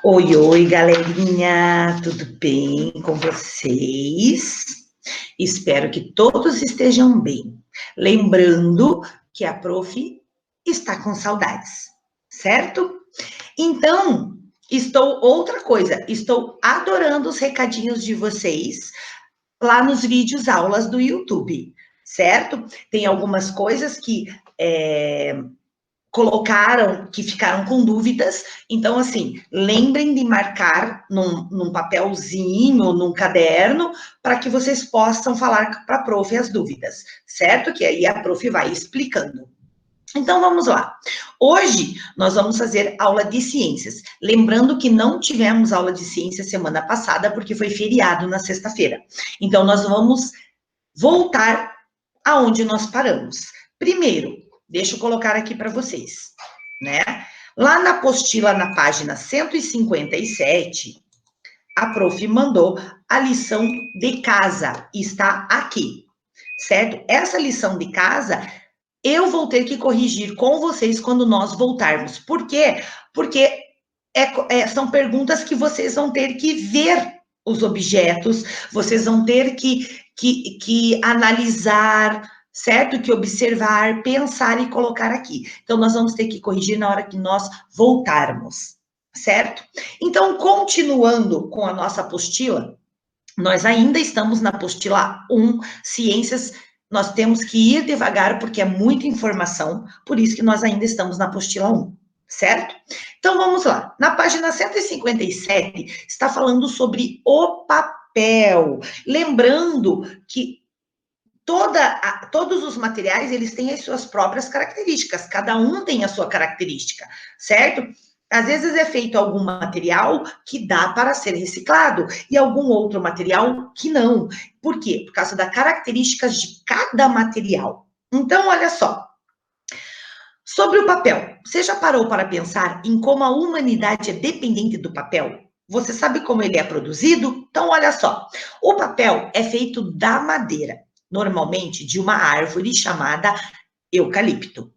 Oi, oi, galerinha, tudo bem com vocês? Espero que todos estejam bem. Lembrando que a prof está com saudades, certo? Então, estou adorando os recadinhos de vocês lá nos vídeos aulas do YouTube, certo? Tem algumas coisas que colocaram, que ficaram com dúvidas. Então, assim, lembrem de marcar num papelzinho, num caderno, para que vocês possam falar para a prof as dúvidas, certo? Que aí a prof vai explicando. Então, vamos lá. Hoje, nós vamos fazer aula de ciências. Lembrando que não tivemos aula de ciências semana passada, porque foi feriado na sexta-feira. Então, nós vamos voltar aonde nós paramos. Primeiro, deixa eu colocar aqui para vocês, né? Lá na apostila, na página 157, a prof mandou a lição de casa, está aqui, certo? Essa lição de casa, eu vou ter que corrigir com vocês quando nós voltarmos. Por quê? Porque são perguntas que vocês vão ter que ver os objetos, vocês vão ter que analisar, certo? Que observar, pensar e colocar aqui. Então, nós vamos ter que corrigir na hora que nós voltarmos, certo? Então, continuando com a nossa apostila, nós ainda estamos na apostila 1, ciências. Nós temos que ir devagar, porque é muita informação, por isso que nós ainda estamos na apostila 1, certo? Então, vamos lá. Na página 157, está falando sobre o papel. Lembrando que todos os materiais, eles têm as suas próprias características, cada um tem a sua característica, certo? Às vezes é feito algum material que dá para ser reciclado e algum outro material que não. Por quê? Por causa das características de cada material. Então, olha só. Sobre o papel, você já parou para pensar em como a humanidade é dependente do papel? Você sabe como ele é produzido? Então, olha só. O papel é feito da madeira, normalmente de uma árvore chamada eucalipto.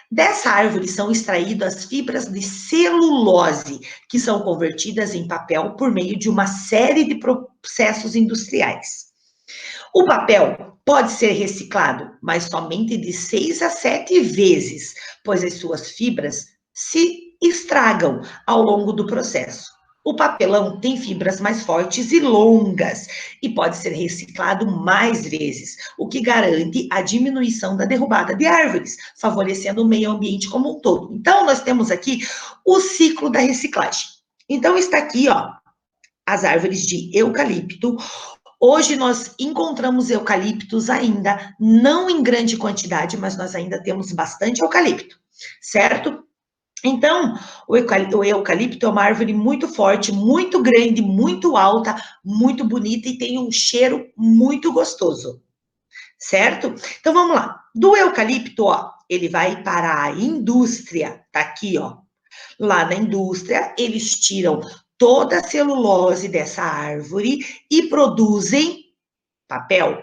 Dessa árvore são extraídas as fibras de celulose, que são convertidas em papel por meio de uma série de processos industriais. O papel pode ser reciclado, mas somente de 6 a 7 vezes, pois as suas fibras se estragam ao longo do processo. O papelão tem fibras mais fortes e longas e pode ser reciclado mais vezes, o que garante a diminuição da derrubada de árvores, favorecendo o meio ambiente como um todo. Então, nós temos aqui o ciclo da reciclagem. Então, está aqui, ó, as árvores de eucalipto. Hoje nós encontramos eucaliptos ainda, não em grande quantidade, mas nós ainda temos bastante eucalipto, certo? Então, o eucalipto é uma árvore muito forte, muito grande, muito alta, muito bonita e tem um cheiro muito gostoso, certo? Então, vamos lá. Do eucalipto, ó, ele vai para a indústria, tá aqui, ó. Lá na indústria, eles tiram toda a celulose dessa árvore e produzem papel,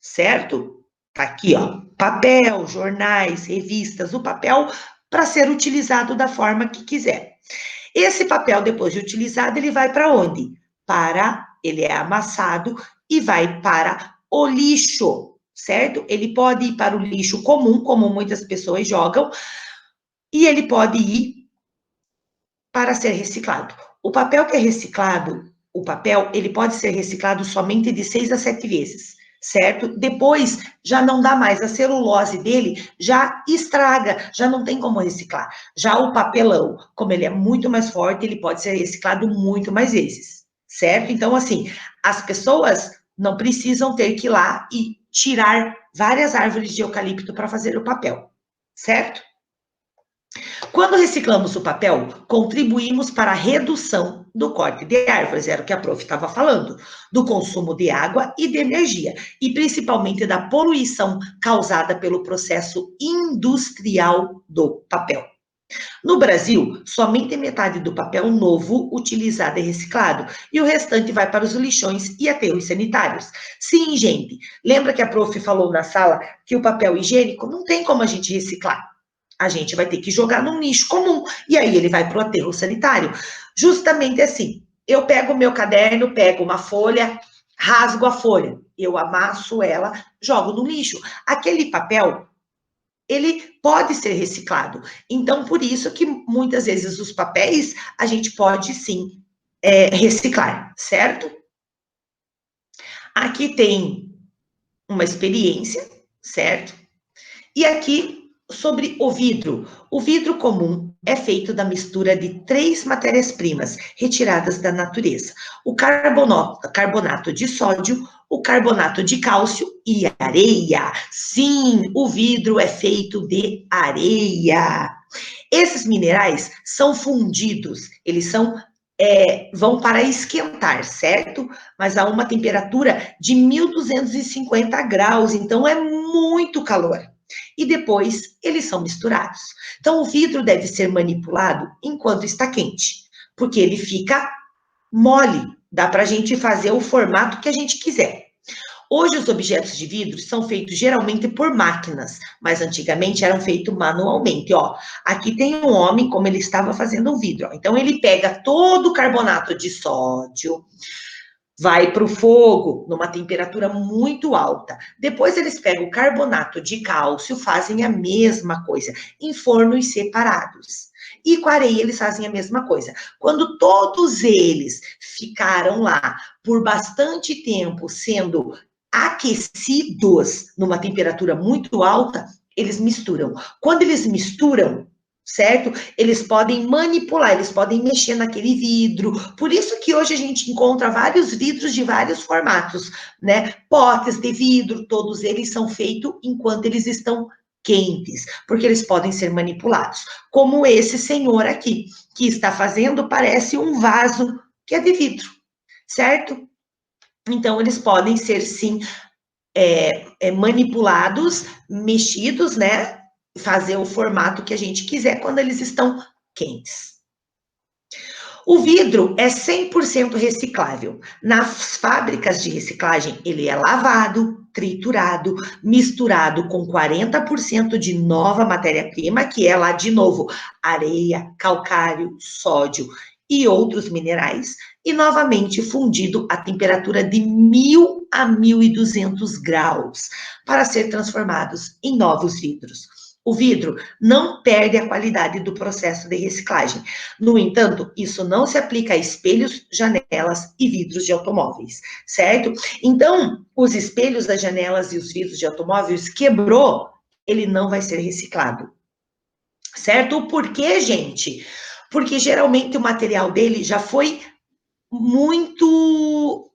certo? Tá aqui, ó. Papel, jornais, revistas, o papel para ser utilizado da forma que quiser. Esse papel, depois de utilizado, ele vai para onde? Ele é amassado e vai para o lixo, certo? Ele pode ir para o lixo comum, como muitas pessoas jogam, e ele pode ir para ser reciclado. O papel que é reciclado, ele pode ser reciclado somente de 6 a 7 vezes, certo? Depois, já não dá mais, a celulose dele já estraga, já não tem como reciclar. Já o papelão, como ele é muito mais forte, ele pode ser reciclado muito mais vezes, certo? Então, assim, as pessoas não precisam ter que ir lá e tirar várias árvores de eucalipto para fazer o papel, certo? Quando reciclamos o papel, contribuímos para a redução do corte de árvores, era o que a prof estava falando, do consumo de água e de energia, e principalmente da poluição causada pelo processo industrial do papel. No Brasil, somente metade do papel novo utilizado é reciclado, e o restante vai para os lixões e aterros sanitários. Sim, gente, lembra que a prof falou na sala que o papel higiênico não tem como a gente reciclar? A gente vai ter que jogar num lixo comum, e aí ele vai para o aterro sanitário. Justamente assim, eu pego o meu caderno, pego uma folha, rasgo a folha, eu amasso ela, jogo no lixo. Aquele papel, ele pode ser reciclado. Então, por isso que muitas vezes os papéis a gente pode sim reciclar, certo? Aqui tem uma experiência, certo? E aqui sobre o vidro. O vidro comum é feito da mistura de 3 matérias-primas retiradas da natureza: o carbonato de sódio, o carbonato de cálcio e areia. Sim, o vidro é feito de areia. Esses minerais são fundidos, eles vão para esquentar, certo? Mas a uma temperatura de 1250 graus, então é muito calor. E depois eles são misturados. Então o vidro deve ser manipulado enquanto está quente, porque ele fica mole, dá para a gente fazer o formato que a gente quiser. Hoje os objetos de vidro são feitos geralmente por máquinas, mas antigamente eram feitos manualmente. Ó, aqui tem um homem como ele estava fazendo o vidro. Ó. Então ele pega todo o carbonato de sódio, vai para o fogo numa temperatura muito alta. Depois eles pegam o carbonato de cálcio, fazem a mesma coisa em fornos separados. E com a areia eles fazem a mesma coisa. Quando todos eles ficaram lá por bastante tempo sendo aquecidos numa temperatura muito alta, eles misturam. Quando eles misturam, certo? Eles podem manipular, eles podem mexer naquele vidro. Por isso que hoje a gente encontra vários vidros de vários formatos, né? Potes de vidro, todos eles são feitos enquanto eles estão quentes, porque eles podem ser manipulados. Como esse senhor aqui, que está fazendo, parece um vaso que é de vidro, certo? Então, eles podem ser, sim, manipulados, mexidos, né? Fazer o formato que a gente quiser quando eles estão quentes. O vidro é 100% reciclável. Nas fábricas de reciclagem, ele é lavado, triturado, misturado com 40% de nova matéria-prima, que é lá, de novo, areia, calcário, sódio e outros minerais, e novamente fundido a temperatura de 1000 a 1200 graus, para ser transformados em novos vidros. O vidro não perde a qualidade do processo de reciclagem. No entanto, isso não se aplica a espelhos, janelas e vidros de automóveis, certo? Então, os espelhos, as janelas e os vidros de automóveis quebrou, ele não vai ser reciclado, certo? Por quê, gente? Porque geralmente o material dele já foi muito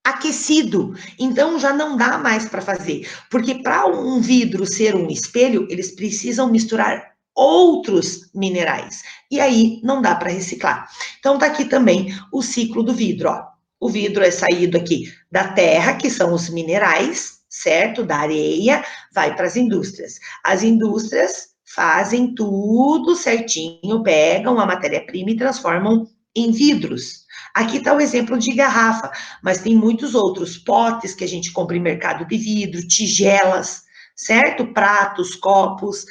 aquecido, então já não dá mais para fazer, porque para um vidro ser um espelho, eles precisam misturar outros minerais, e aí não dá para reciclar. Então tá aqui também o ciclo do vidro, ó. O vidro é saído aqui da terra, que são os minerais, certo? Da areia, vai para as indústrias. As indústrias fazem tudo certinho, pegam a matéria-prima e transformam em vidros. Aqui está o exemplo de garrafa, mas tem muitos outros potes que a gente compra em mercado de vidro, tigelas, certo? Pratos, copos.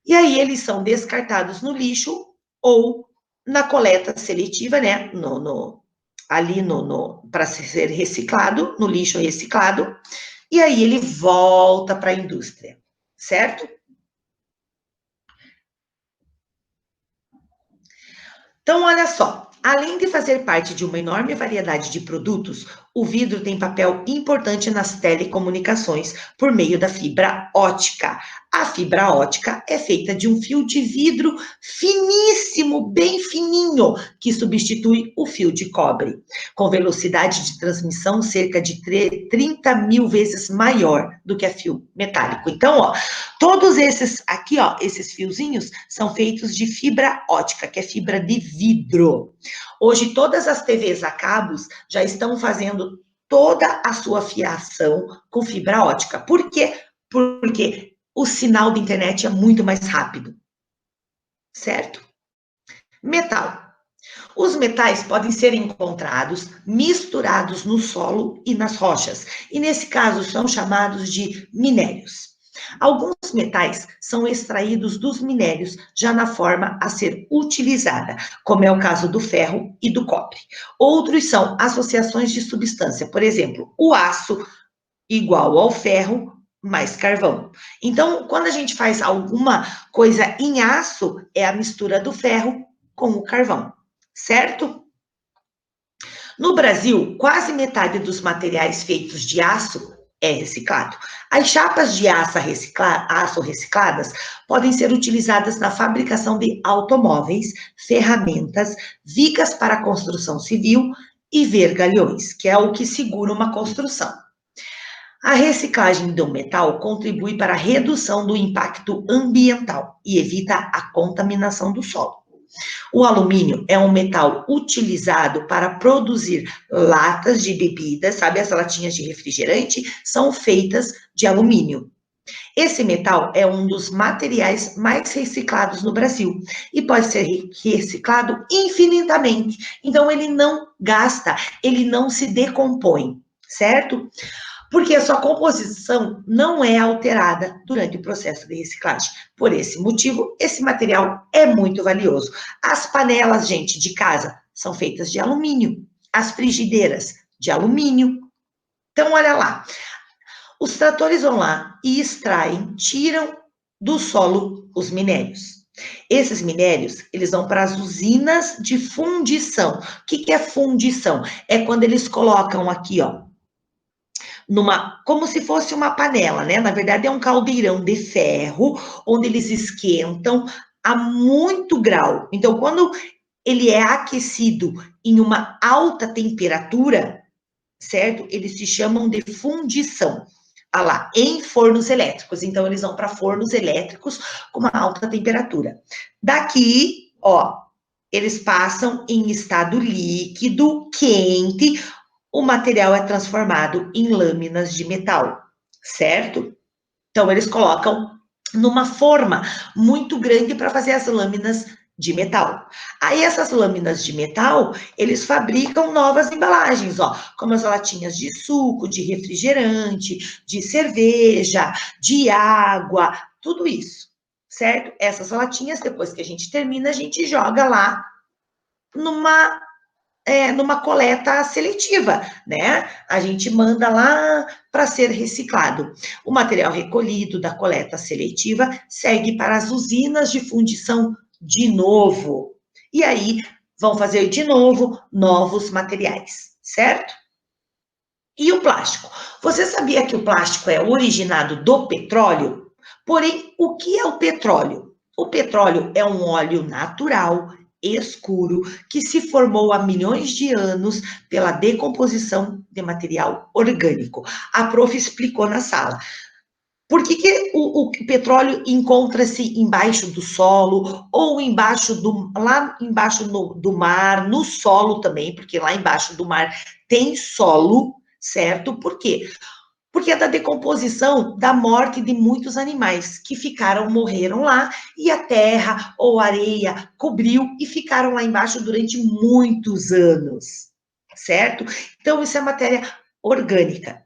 E aí eles são descartados no lixo ou na coleta seletiva, né? Para ser reciclado, no lixo reciclado. E aí ele volta para a indústria, certo? Então, olha só, além de fazer parte de uma enorme variedade de produtos, o vidro tem papel importante nas telecomunicações por meio da fibra ótica. A fibra ótica é feita de um fio de vidro finíssimo, bem fininho, que substitui o fio de cobre, com velocidade de transmissão cerca de 30 mil vezes maior do que a fio metálico. Então, ó, todos esses aqui, ó, esses fiozinhos são feitos de fibra ótica, que é fibra de vidro. Hoje, todas as TVs a cabos já estão fazendo toda a sua fiação com fibra ótica. Por quê? Porque o sinal da internet é muito mais rápido, certo? Metal. Os metais podem ser encontrados misturados no solo e nas rochas, e nesse caso são chamados de minérios. Alguns Alguns metais são extraídos dos minérios já na forma a ser utilizada, como é o caso do ferro e do cobre. Outros são associações de substância, por exemplo, o aço igual ao ferro mais carvão. Então, quando a gente faz alguma coisa em aço, é a mistura do ferro com o carvão, certo? No Brasil, quase metade dos materiais feitos de aço é reciclado. As chapas de aço recicladas podem ser utilizadas na fabricação de automóveis, ferramentas, vigas para construção civil e vergalhões, que é o que segura uma construção. A reciclagem do metal contribui para a redução do impacto ambiental e evita a contaminação do solo. O alumínio é um metal utilizado para produzir latas de bebidas, sabe, as latinhas de refrigerante são feitas de alumínio. Esse metal é um dos materiais mais reciclados no Brasil e pode ser reciclado infinitamente. Então, ele não gasta, ele não se decompõe, certo? Porque a sua composição não é alterada durante o processo de reciclagem. Por esse motivo, esse material é muito valioso. As panelas, gente, de casa, são feitas de alumínio. As frigideiras, de alumínio. Então, olha lá. Os tratores vão lá e extraem, tiram do solo os minérios. Esses minérios, eles vão para as usinas de fundição. O que é fundição? É quando eles colocam aqui, ó, como se fosse uma panela, né? Na verdade, é um caldeirão de ferro, onde eles esquentam a muito grau. Então, quando ele é aquecido em uma alta temperatura, certo? Eles se chamam de fundição. Ah lá, em fornos elétricos. Então, eles vão para fornos elétricos com uma alta temperatura. Daqui, ó, eles passam em estado líquido, quente, o material é transformado em lâminas de metal, certo? Então, eles colocam numa forma muito grande para fazer as lâminas de metal. Aí, essas lâminas de metal, eles fabricam novas embalagens, ó, como as latinhas de suco, de refrigerante, de cerveja, de água, tudo isso, certo? Essas latinhas, depois que a gente termina, a gente joga lá numa coleta seletiva, né? A gente manda lá para ser reciclado. O material recolhido da coleta seletiva segue para as usinas de fundição de novo. E aí vão fazer de novo novos materiais, certo? E o plástico? Você sabia que o plástico é originado do petróleo? Porém, o que é o petróleo? O petróleo é um óleo natural, escuro, que se formou há milhões de anos pela decomposição de material orgânico. A prof explicou na sala. Por que o petróleo encontra-se embaixo do solo ou lá embaixo do mar, no solo também, porque lá embaixo do mar tem solo, certo? Por quê? Porque é da decomposição, da morte de muitos animais que morreram lá e a terra ou areia cobriu e ficaram lá embaixo durante muitos anos, certo? Então, isso é matéria orgânica.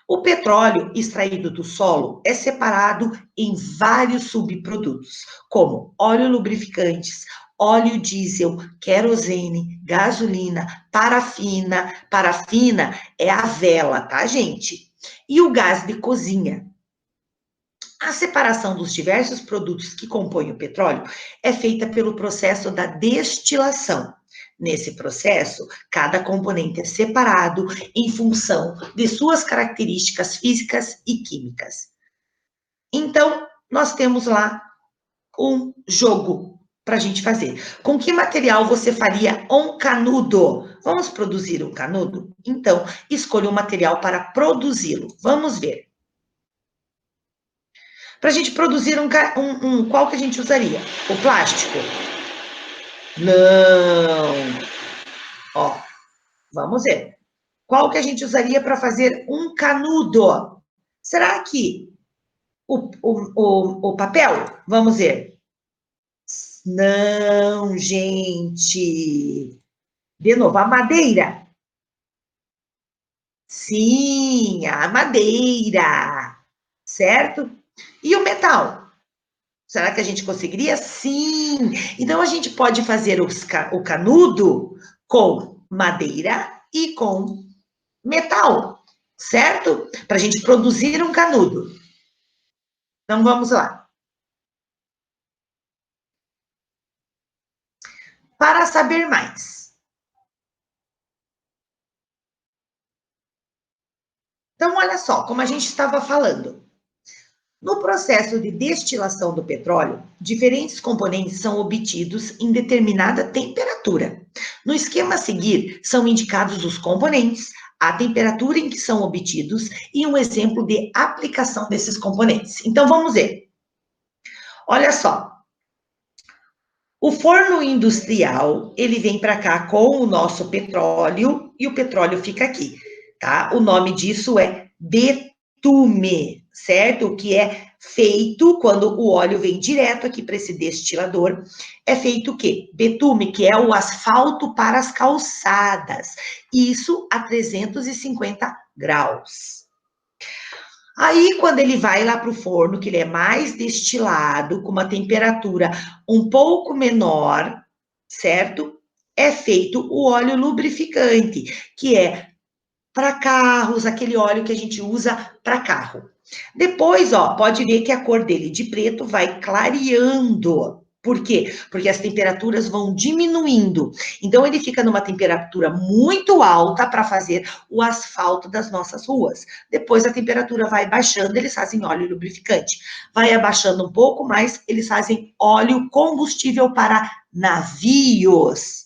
O petróleo extraído do solo é separado em vários subprodutos, como óleo lubrificantes, óleo diesel, querosene, gasolina, parafina. Parafina é a vela, tá, gente? E o gás de cozinha. A separação dos diversos produtos que compõem o petróleo é feita pelo processo da destilação. Nesse processo, cada componente é separado em função de suas características físicas e químicas. Então, nós temos lá um jogo para a gente fazer. Com que material você faria um canudo? Vamos produzir um canudo? Então, escolha um material para produzi-lo. Vamos ver. Para a gente produzir qual que a gente usaria? O plástico? Não. Ó, vamos ver. Qual que a gente usaria para fazer um canudo? Será que o papel? Vamos ver. Não, gente. De novo, a madeira. Sim, a madeira. Certo? E o metal? Será que a gente conseguiria? Sim! Então, a gente pode fazer o canudo com madeira e com metal, certo? Para a gente produzir um canudo. Então, vamos lá. Para saber mais. Então, olha só, como a gente estava falando. No processo de destilação do petróleo, diferentes componentes são obtidos em determinada temperatura. No esquema a seguir, são indicados os componentes, a temperatura em que são obtidos e um exemplo de aplicação desses componentes. Então, vamos ver. Olha só. O forno industrial, ele vem para cá com o nosso petróleo e o petróleo fica aqui, tá? O nome disso é betume, certo? O que é feito quando o óleo vem direto aqui para esse destilador, é feito o quê? Betume, que é o asfalto para as calçadas. Isso a 350 graus. Aí, quando ele vai lá para o forno, que ele é mais destilado, com uma temperatura um pouco menor, certo? É feito o óleo lubrificante, que é para carros, aquele óleo que a gente usa para carro. Depois, ó, pode ver que a cor dele de preto vai clareando. Por quê? Porque as temperaturas vão diminuindo. Então, ele fica numa temperatura muito alta para fazer o asfalto das nossas ruas. Depois, a temperatura vai baixando, eles fazem óleo lubrificante. Vai abaixando um pouco mais, eles fazem óleo combustível para navios.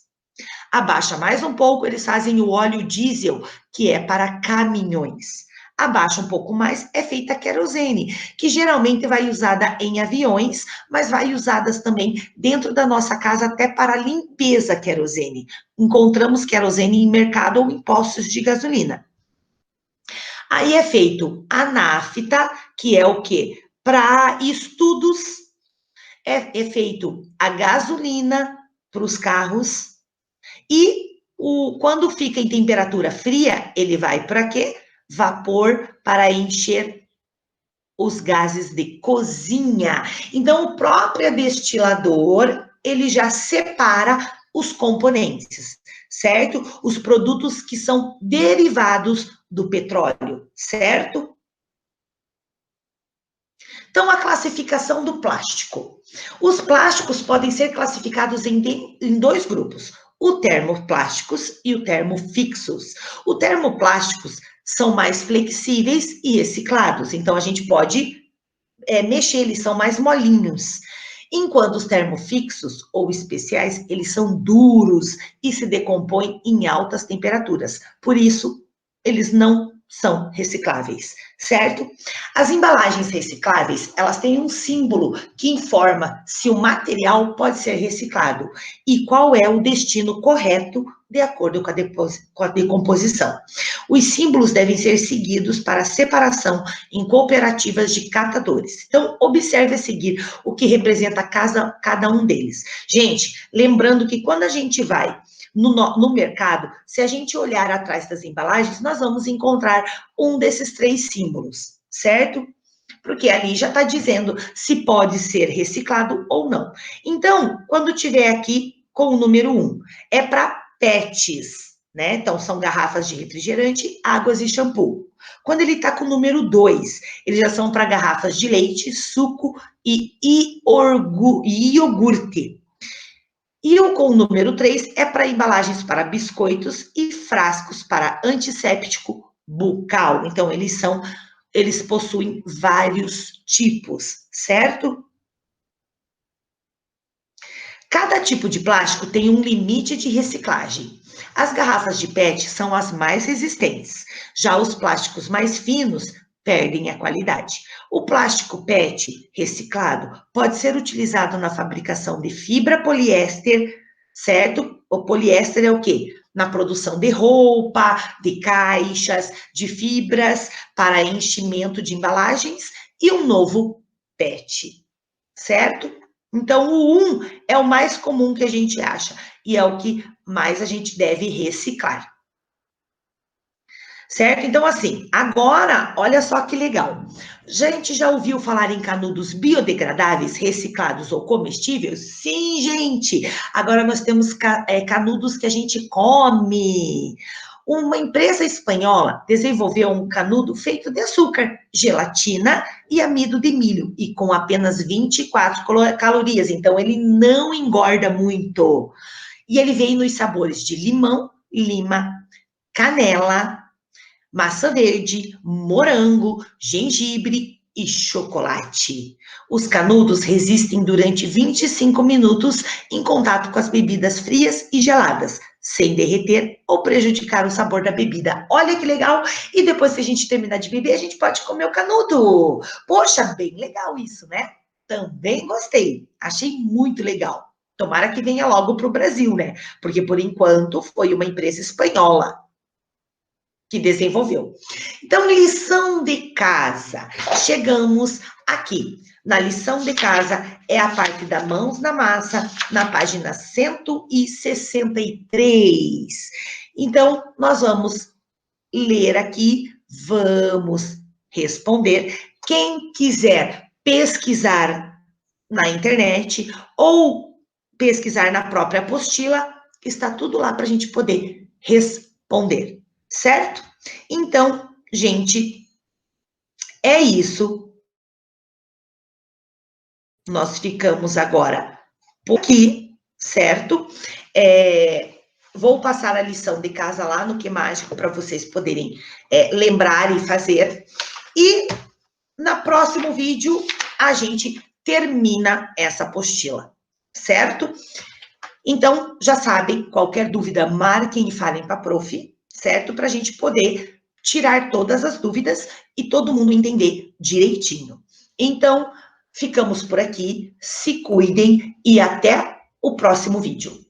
Abaixa mais um pouco, eles fazem o óleo diesel, que é para caminhões. Abaixa um pouco mais, é feita a querosene, que geralmente vai usada em aviões, mas vai usadas também dentro da nossa casa até para limpeza querosene. Encontramos querosene em mercado ou em postos de gasolina. Aí é feito a nafta, que é o quê? Para estudos, é feito a gasolina para os carros, e quando fica em temperatura fria, ele vai para quê? Vapor para encher os gases de cozinha. Então, o próprio destilador, ele já separa os componentes, certo? Os produtos que são derivados do petróleo, certo? Então, a classificação do plástico. Os plásticos podem ser classificados em dois grupos, o termoplásticos e o termofixos. O termoplásticos são mais flexíveis e reciclados, então a gente pode mexer, eles são mais molinhos. Enquanto os termofixos ou especiais, eles são duros e se decompõem em altas temperaturas. Por isso, eles não são recicláveis, certo? As embalagens recicláveis, elas têm um símbolo que informa se o material pode ser reciclado e qual é o destino correto de acordo com a decomposição. Os símbolos devem ser seguidos para separação em cooperativas de catadores. Então, observe a seguir o que representa cada um deles. Gente, lembrando que quando a gente vai no mercado, se a gente olhar atrás das embalagens, nós vamos encontrar um desses três símbolos, certo? Porque ali já está dizendo se pode ser reciclado ou não. Então, quando tiver aqui com o número 1, é para PETs, né? Então, são garrafas de refrigerante, águas e shampoo. Quando ele está com o número 2, eles já são para garrafas de leite, suco e iogurte. E o com o número 3 é para embalagens para biscoitos e frascos para antisséptico bucal. Então, eles possuem vários tipos, certo? Cada tipo de plástico tem um limite de reciclagem. As garrafas de PET são as mais resistentes, já os plásticos mais finos perdem a qualidade. O plástico PET reciclado pode ser utilizado na fabricação de fibra poliéster, certo? O poliéster é o quê? Na produção de roupa, de caixas, de fibras para enchimento de embalagens e um novo PET, certo? Então, o 1 é o mais comum que a gente acha e é o que mais a gente deve reciclar. certo? Então, assim, agora, olha só que legal. Gente, já ouviu falar em canudos biodegradáveis, reciclados ou comestíveis? Sim, gente! Agora nós temos canudos que a gente come. Uma empresa espanhola desenvolveu um canudo feito de açúcar, gelatina e amido de milho, e com apenas 24 calorias, então ele não engorda muito. E ele vem nos sabores de limão, lima, canela, maçã verde, morango, gengibre e chocolate. Os canudos resistem durante 25 minutos em contato com as bebidas frias e geladas, sem derreter ou prejudicar o sabor da bebida. Olha que legal! E depois que a gente terminar de beber, a gente pode comer o canudo. Poxa, bem legal isso, né? Também gostei. Achei muito legal. Tomara que venha logo para o Brasil, né? Porque por enquanto foi uma empresa espanhola que desenvolveu. Então, lição de casa. Chegamos aqui. Na lição de casa é a parte da mãos na massa, na página 163. Então, nós vamos ler aqui, vamos responder. Quem quiser pesquisar na internet ou pesquisar na própria apostila, está tudo lá para a gente poder responder, certo? Então, gente, é isso. Nós ficamos agora por aqui, certo? Vou passar a lição de casa lá no Que Mágico para vocês poderem lembrar e fazer. E no próximo vídeo a gente termina essa apostila, certo? Então, já sabem, qualquer dúvida, marquem e falem para a prof, certo? Para a gente poder tirar todas as dúvidas e todo mundo entender direitinho. Então, ficamos por aqui, se cuidem e até o próximo vídeo.